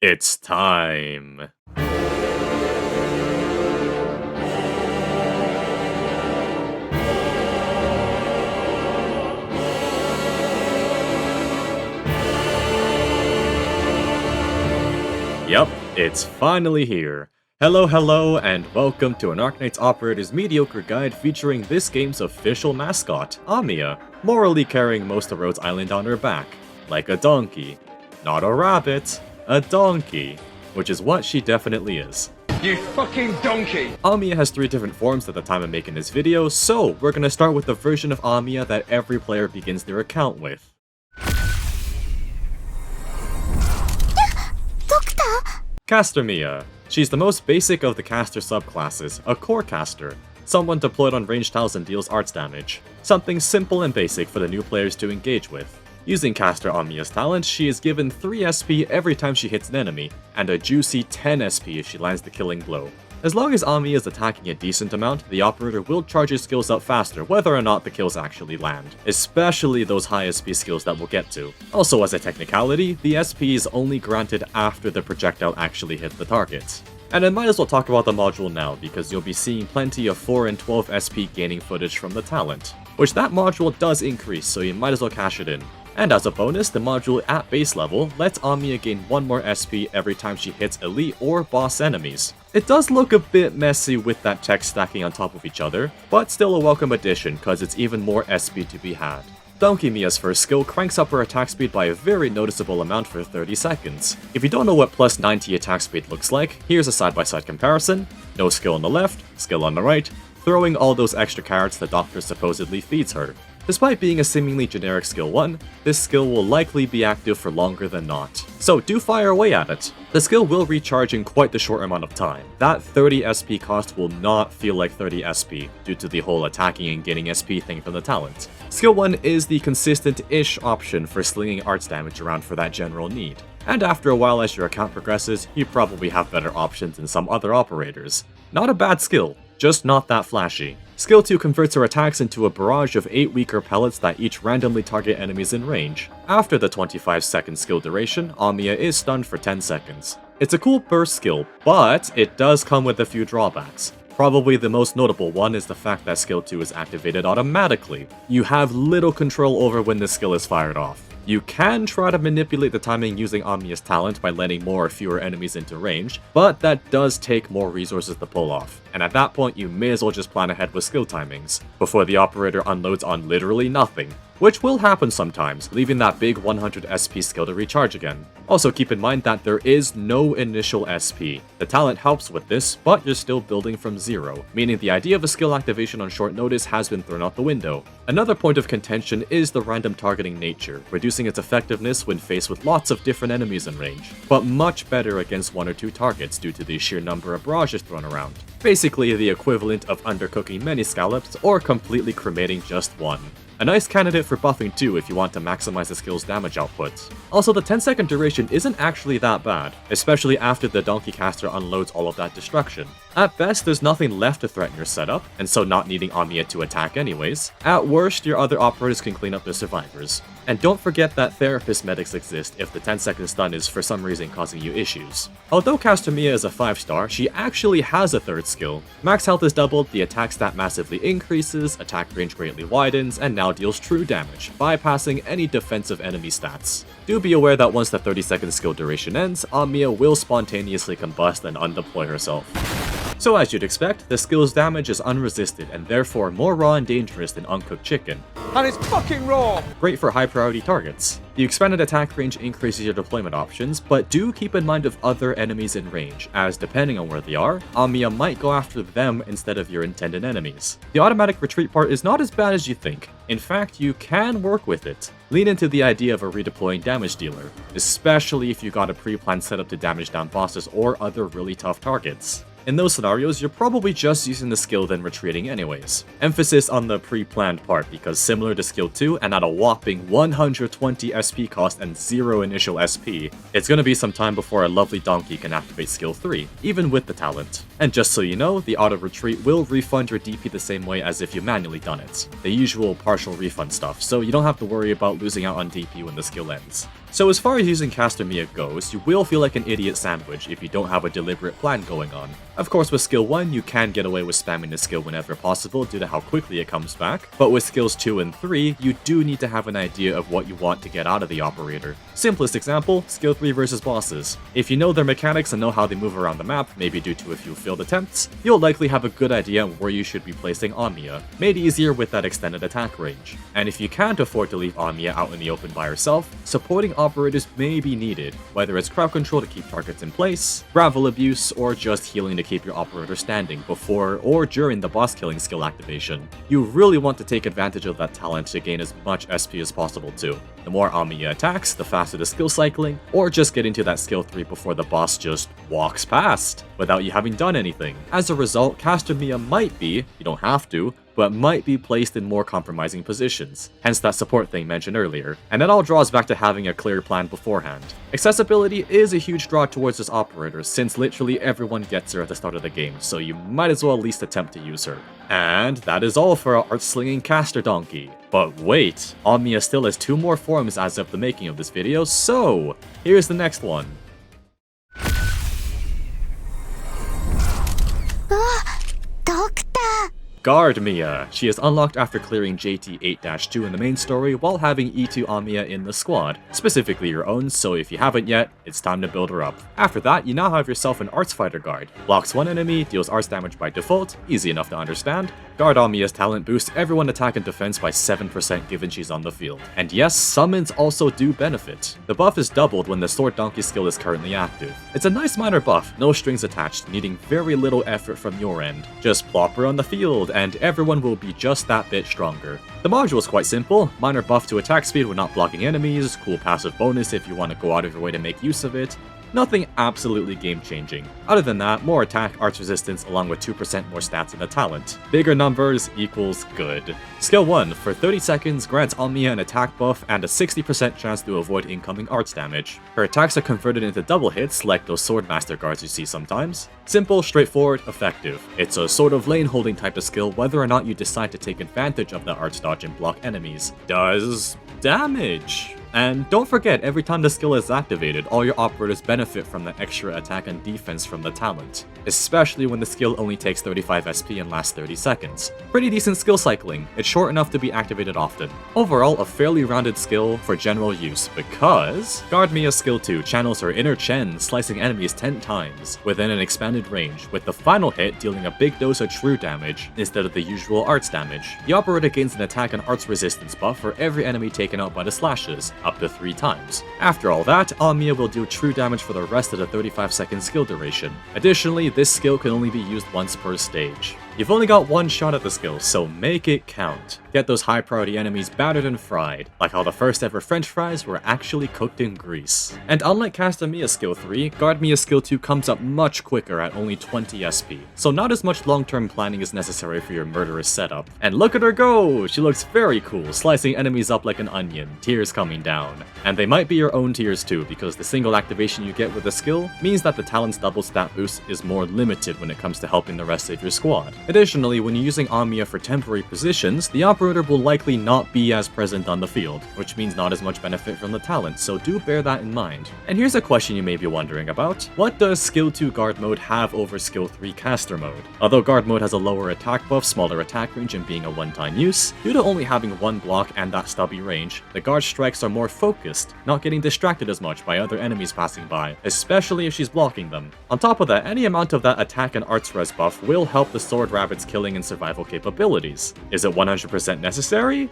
It's time. Yup, it's finally here. Hello, and welcome to an Arknights Operator's Mediocre guide featuring this game's official mascot, Amiya, morally carrying most of Rhodes Island on her back, like a donkey. Not a rabbit, a donkey, which is what she definitely is. You fucking donkey! Amiya has 3 different forms at the time of making this video, so we're gonna start with the version of Amiya that every player begins their account with. Caster Mia. She's the most basic of the caster subclasses, a core caster, someone deployed on ranged tiles and deals arts damage. Something simple and basic for the new players to engage with. Using caster Amiya's talent, she is given 3 SP every time she hits an enemy, and a juicy 10 SP if she lands the killing blow. As long as Amiya is attacking a decent amount, the operator will charge his skills up faster whether or not the kills actually land, especially those high SP skills that we'll get to. Also, as a technicality, the SP is only granted after the projectile actually hits the target. And I might as well talk about the module now, because you'll be seeing plenty of 4 and 12 SP gaining footage from the talent, which that module does increase, so you might as well cash it in. And as a bonus, the module at base level lets Amiya gain 1 more SP every time she hits elite or boss enemies. It does look a bit messy with that text stacking on top of each other, but still a welcome addition cause it's even more SP to be had. Donkey Mia's first skill cranks up her attack speed by a very noticeable amount for 30 seconds. If you don't know what plus 90 attack speed looks like, here's a side-by-side comparison. No skill on the left, skill on the right, throwing all those extra carrots the doctor supposedly feeds her. Despite being a seemingly generic skill 1, this skill will likely be active for longer than not, so do fire away at it. The skill will recharge in quite the short amount of time. That 30 SP cost will not feel like 30 SP, due to the whole attacking and getting SP thing from the talent. Skill 1 is the consistent-ish option for slinging arts damage around for that general need. And after a while as your account progresses, you probably have better options than some other operators. Not a bad skill, just not that flashy. Skill 2 converts her attacks into a barrage of 8 weaker pellets that each randomly target enemies in range. After the 25-second skill duration, Amiya is stunned for 10 seconds. It's a cool burst skill, but it does come with a few drawbacks. Probably the most notable one is the fact that skill 2 is activated automatically. You have little control over when this skill is fired off. You can try to manipulate the timing using Amiya's talent by letting more or fewer enemies into range, but that does take more resources to pull off, and at that point you may as well just plan ahead with skill timings, before the operator unloads on literally nothing, which will happen sometimes, leaving that big 100 SP skill to recharge again. Also keep in mind that there is no initial SP. The talent helps with this, but you're still building from 0, meaning the idea of a skill activation on short notice has been thrown out the window. Another point of contention is the random targeting nature, reducing its effectiveness when faced with lots of different enemies in range, but much better against 1 or 2 targets due to the sheer number of barrages thrown around. Basically the equivalent of undercooking many scallops or completely cremating just one. A nice candidate for buffing too if you want to maximize the skill's damage output. Also, the 10-second duration isn't actually that bad, especially after the Donkey Caster unloads all of that destruction. At best, there's nothing left to threaten your setup, and so not needing Amiya to attack anyways. At worst, your other operators can clean up the survivors. And don't forget that therapist medics exist if the 10-second stun is for some reason causing you issues. Although Caster Mia is a 5-star, she actually has a 3rd skill. Max health is doubled, the attack stat massively increases, attack range greatly widens, and now deals true damage, bypassing any defensive enemy stats. Do be aware that once the 30-second skill duration ends, Amiya will spontaneously combust and undeploy herself. So as you'd expect, the skill's damage is unresisted and therefore more raw and dangerous than uncooked chicken. And it's fucking raw! Great for high priority targets. The expanded attack range increases your deployment options, but do keep in mind of other enemies in range, as depending on where they are, Amiya might go after them instead of your intended enemies. The automatic retreat part is not as bad as you think. In fact, you can work with it. Lean into the idea of a redeploying damage dealer, especially if you got a pre-planned setup to damage down bosses or other really tough targets. In those scenarios, you're probably just using the skill then retreating anyways. Emphasis on the pre-planned part because similar to skill 2 and at a whopping 120 SP cost and 0 initial SP, it's gonna be some time before a lovely donkey can activate skill 3, even with the talent. And just so you know, the auto retreat will refund your DP the same way as if you manually done it. The usual partial refund stuff, so you don't have to worry about losing out on DP when the skill ends. So as far as using Caster Mia goes, you will feel like an idiot sandwich if you don't have a deliberate plan going on. Of course, with skill 1, you can get away with spamming the skill whenever possible due to how quickly it comes back, but with skills 2 and 3, you do need to have an idea of what you want to get out of the operator. Simplest example, skill 3 versus bosses. If you know their mechanics and know how they move around the map, maybe due to a few failed attempts, you'll likely have a good idea where you should be placing Amiya, made easier with that extended attack range. And if you can't afford to leave Amiya out in the open by herself, supporting operators may be needed, whether it's crowd control to keep targets in place, gravel abuse, or just healing to keep your operator standing before or during the boss killing skill activation. You really want to take advantage of that talent to gain as much SP as possible too. The more Amiya attacks, the faster the skill cycling, or just get into that skill 3 before the boss just walks past, without you having done anything. As a result, Caster Mia might be, you don't have to, but might be placed in more compromising positions, hence that support thing mentioned earlier, and that all draws back to having a clear plan beforehand. Accessibility is a huge draw towards this operator, since literally everyone gets her at the start of the game, so you might as well at least attempt to use her. And that is all for our art-slinging caster donkey. But wait, Amiya still has 2 more forms as of the making of this video, so here's the next one. Guard Mia. She is unlocked after clearing JT 8-2 in the main story while having E2 Amiya in the squad, specifically your own, so if you haven't yet, it's time to build her up. After that, you now have yourself an Arts Fighter Guard. Blocks one enemy, deals arts damage by default, easy enough to understand. Guard Amiya's talent boosts everyone attack and defense by 7% given she's on the field. And yes, summons also do benefit. The buff is doubled when the Sword Donkey skill is currently active. It's a nice minor buff, no strings attached, needing very little effort from your end. Just plop her on the field, and everyone will be just that bit stronger. The module is quite simple, minor buff to attack speed when not blocking enemies, cool passive bonus if you want to go out of your way to make use of it. Nothing absolutely game-changing. Other than that, more attack, arts resistance, along with 2% more stats in the talent. Bigger numbers equals good. Skill 1, for 30 seconds, grants Amiya an attack buff and a 60% chance to avoid incoming arts damage. Her attacks are converted into double hits, like those Swordmaster guards you see sometimes. Simple, straightforward, effective. It's a sort of lane-holding type of skill whether or not you decide to take advantage of the arts dodge and block enemies. Does damage. And don't forget, every time the skill is activated, all your operators benefit from the extra attack and defense from the talent, especially when the skill only takes 35 SP and lasts 30 seconds. Pretty decent skill cycling, it's short enough to be activated often. Overall, a fairly rounded skill for general use, because Guard Mia's skill 2 channels her inner Chen, slicing enemies 10 times within an expanded range, with the final hit dealing a big dose of true damage instead of the usual arts damage. The operator gains an attack and arts resistance buff for every enemy taken out by the slashes, up to 3 times. After all that, Amiya will do true damage for the rest of the 35-second skill duration. Additionally, this skill can only be used once per stage. You've only got one shot at the skill, so make it count. Get those high priority enemies battered and fried, like how the first ever french fries were actually cooked in grease. And unlike Caster Mia's skill 3, Guard Mia's skill 2 comes up much quicker at only 20 SP, so not as much long-term planning is necessary for your murderous setup. And look at her go! She looks very cool, slicing enemies up like an onion, tears coming down. And they might be your own tears too, because the single activation you get with the skill means that the talent's double stat boost is more limited when it comes to helping the rest of your squad. Additionally, when you're using Amiya for temporary positions, the operator will likely not be as present on the field, which means not as much benefit from the talent, so do bear that in mind. And here's a question you may be wondering about. What does Skill 2 Guard Mode have over Skill 3 Caster Mode? Although Guard Mode has a lower attack buff, smaller attack range, and being a one-time use, due to only having one block and that stubby range, the Guard strikes are more focused, not getting distracted as much by other enemies passing by, especially if she's blocking them. On top of that, any amount of that attack and arts res buff will help the Sword Rabbit's killing and survival capabilities. Is it 100% necessary?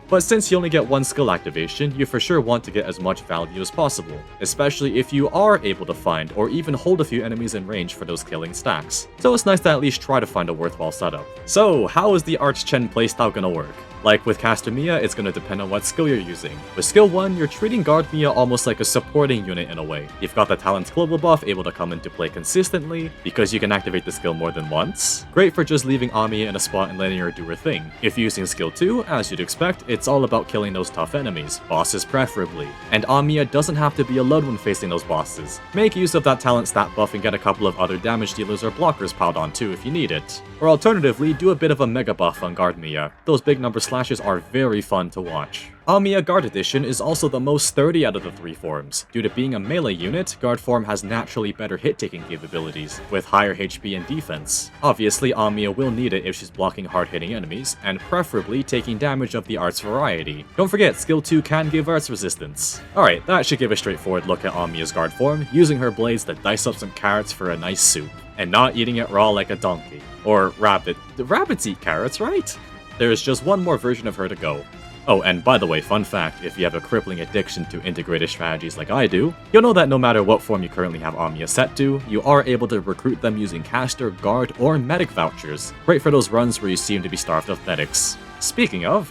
But since you only get one skill activation, you for sure want to get as much value as possible, especially if you are able to find or even hold a few enemies in range for those killing stacks. So it's nice to at least try to find a worthwhile setup. So how is the Arch Chen playstyle gonna work? Like with Caster Mia, it's going to depend on what skill you're using. With skill 1, you're treating Guard Mia almost like a supporting unit in a way. You've got the talent's global buff able to come into play consistently, because you can activate the skill more than once. Great for just leaving Amiya in a spot and letting her do her thing. If using skill 2, as you'd expect, it's all about killing those tough enemies, bosses preferably. And Amiya doesn't have to be alone when facing those bosses. Make use of that talent stat buff and get a couple of other damage dealers or blockers piled on too if you need it. Or alternatively, do a bit of a mega buff on Guard Mia. Those big numbers slashes are very fun to watch. Amiya Guard Edition is also the most sturdy out of the 3 forms. Due to being a melee unit, Guard form has naturally better hit-taking capabilities, with higher HP and defense. Obviously, Amiya will need it if she's blocking hard-hitting enemies, and preferably taking damage of the arts variety. Don't forget, skill 2 can give arts resistance. Alright, that should give a straightforward look at Amiya's Guard form, using her blades to dice up some carrots for a nice soup, and not eating it raw like a donkey. Or rabbit. Rabbits eat carrots, right? There is just one more version of her to go. Oh, and by the way, fun fact, if you have a crippling addiction to integrated strategies like I do, you'll know that no matter what form you currently have Amiya set to, you are able to recruit them using caster, guard, or medic vouchers. Great for those runs where you seem to be starved of medics. Speaking of...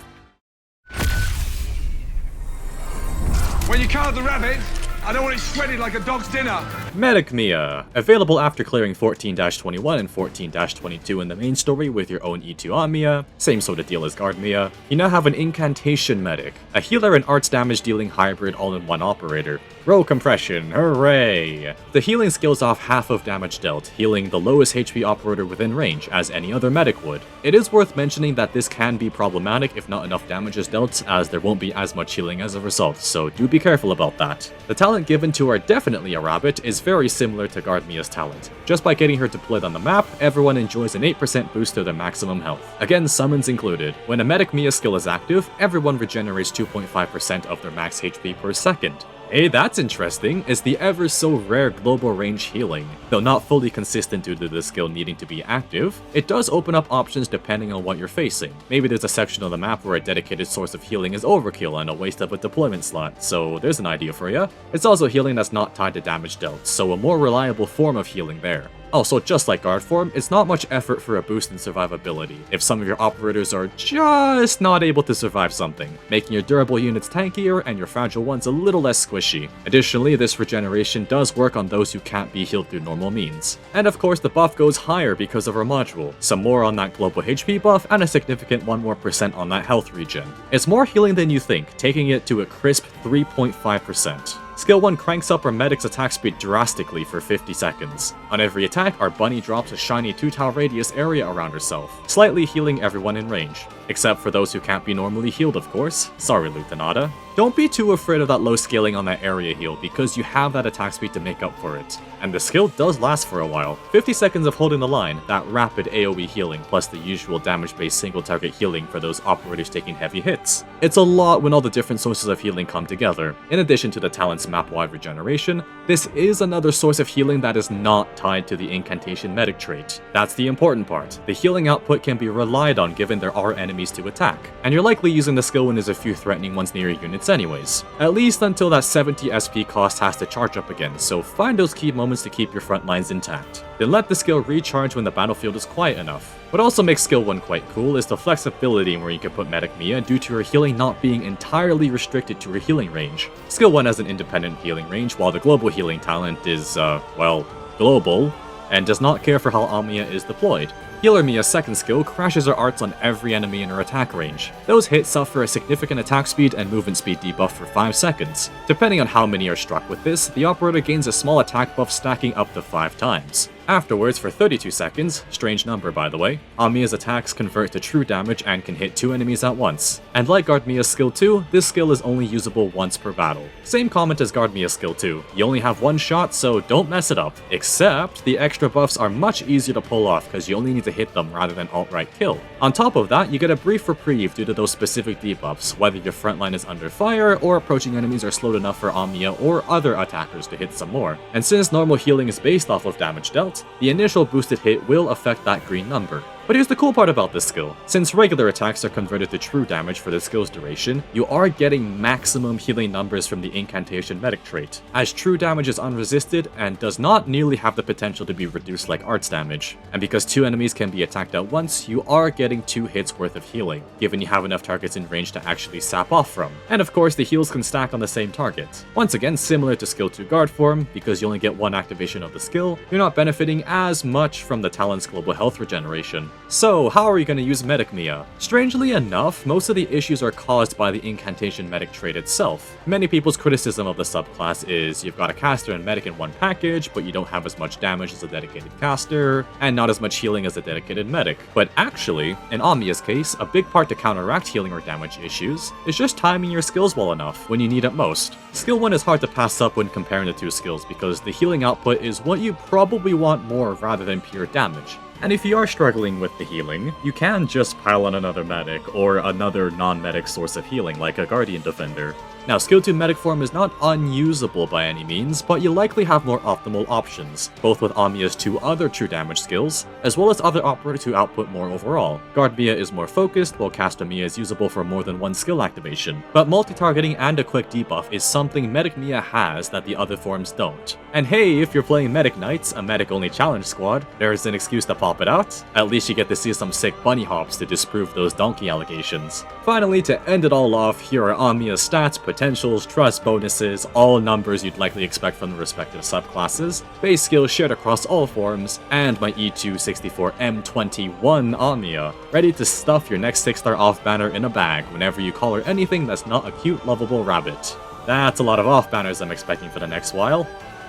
When you carve the rabbit, I don't want it shredded like a dog's dinner. Medic Mia. Available after clearing 14-21 and 14-22 in the main story with your own E2 Amiya, same sort of deal as Guard Mia, you now have an Incantation Medic, a healer and arts damage dealing hybrid all-in-one operator. Row compression, hooray! The healing scales off half of damage dealt, healing the lowest HP operator within range, as any other medic would. It is worth mentioning that this can be problematic if not enough damage is dealt, as there won't be as much healing as a result, so do be careful about that. The talent given to her Definitely a Rabbit is very similar to Guard Mia's talent. Just by getting her deployed on the map, everyone enjoys an 8% boost to their maximum health. Again, summons included. When a Medic Mia skill is active, everyone regenerates 2.5% of their max HP per second. Hey, that's interesting. It's the ever so rare global range healing. Though not fully consistent due to the skill needing to be active, it does open up options depending on what you're facing. Maybe there's a section of the map where a dedicated source of healing is overkill and a waste of a deployment slot, so there's an idea for you. It's also healing that's not tied to damage dealt, so a more reliable form of healing there. Also, just like Guard form, it's not much effort for a boost in survivability, if some of your operators are just not able to survive something, making your durable units tankier and your fragile ones a little less squishy. Additionally, this regeneration does work on those who can't be healed through normal means. And of course, the buff goes higher because of her module, some more on that global HP buff and a significant 1% more on that health regen. It's more healing than you think, taking it to a crisp 3.5%. Skill 1 cranks up our medic's attack speed drastically for 50 seconds. On every attack, our bunny drops a shiny 2-tile radius area around herself, slightly healing everyone in range. Except for those who can't be normally healed, of course. Sorry, Lutanada. Don't be too afraid of that low scaling on that area heal, because you have that attack speed to make up for it. And the skill does last for a while. 50 seconds of holding the line, that rapid AoE healing, plus the usual damage-based single target healing for those operators taking heavy hits. It's a lot when all the different sources of healing come together. In addition to the talent's map-wide regeneration, this is another source of healing that is not tied to the Incantation Medic trait. That's the important part. The healing output can be relied on given there are enemies to attack, and you're likely using the skill when there's a few threatening ones near your units anyways. At least until that 70 SP cost has to charge up again, so find those key moments to keep your front lines intact. Then let the skill recharge when the battlefield is quiet enough. What also makes skill 1 quite cool is the flexibility where you can put Medic Mia due to her healing not being entirely restricted to her healing range. Skill 1 has an independent healing range, while the global healing talent is, well, global, and does not care for how Amiya is deployed. Healer Mia's second skill crashes her arts on every enemy in her attack range. Those hits suffer a significant attack speed and movement speed debuff for 5 seconds. Depending on how many are struck with this, the operator gains a small attack buff stacking up to 5 times. Afterwards, for 32 seconds, strange number by the way, Amiya's attacks convert to true damage and can hit 2 enemies at once. And like Guard Mia's skill 2, this skill is only usable once per battle. Same comment as Guard Mia's skill 2, you only have one shot, so don't mess it up. Except, the extra buffs are much easier to pull off because you only need to hit them rather than outright kill. On top of that, you get a brief reprieve due to those specific debuffs, whether your frontline is under fire or approaching enemies are slowed enough for Amiya or other attackers to hit some more. And since normal healing is based off of damage dealt, the initial boosted hit will affect that green number. But here's the cool part about this skill. Since regular attacks are converted to true damage for the skill's duration, you are getting maximum healing numbers from the Incantation Medic trait, as true damage is unresisted and does not nearly have the potential to be reduced like arts damage. And because 2 enemies can be attacked at once, you are getting 2 hits worth of healing, given you have enough targets in range to actually sap off from. And of course, the heals can stack on the same target. Once again, similar to skill 2 guard form, because you only get 1 activation of the skill, you're not benefiting as much from the talent's global health regeneration. So, how are you going to use Medic Mia? Strangely enough, most of the issues are caused by the incantation medic trait itself. Many people's criticism of the subclass is you've got a caster and medic in one package, but you don't have as much damage as a dedicated caster, and not as much healing as a dedicated medic. But actually, in Amiya's case, a big part to counteract healing or damage issues is just timing your skills well enough when you need it most. Skill 1 is hard to pass up when comparing the two skills because the healing output is what you probably want more rather than pure damage. And if you are struggling with the healing, you can just pile on another medic or another non-medic source of healing like a Guardian Defender. Now, Skill 2 medic form is not unusable by any means, but you likely have more optimal options, both with Amiya's 2 other true damage skills, as well as other operators who output more overall. Guard Mia is more focused, while Caster Mia is usable for more than one skill activation. But multi-targeting and a quick debuff is something Medic Mia has that the other forms don't. And hey, if you're playing Medic Knights, a medic-only challenge squad, there's an excuse to pop it out. At least you get to see some sick bunny hops to disprove those donkey allegations. Finally, to end it all off, here are Amiya's stats, potentials, trust bonuses, all numbers you'd likely expect from the respective subclasses, base skills shared across all forms, and my E264M21 Amiya, ready to stuff your next 6-star off banner in a bag whenever you collar anything that's not a cute, lovable rabbit. That's a lot of off banners I'm expecting for the next while.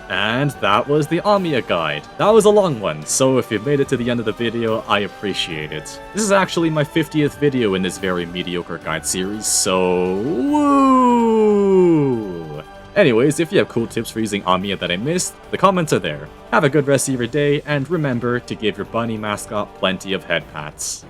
And that was the Amiya guide. That was a long one, so if you've made it to the end of the video, I appreciate it. This is actually my 50th video in this very mediocre guide series, so woo! Anyways, if you have cool tips for using Amiya that I missed, the comments are there. Have a good rest of your day, and remember to give your bunny mascot plenty of head pats.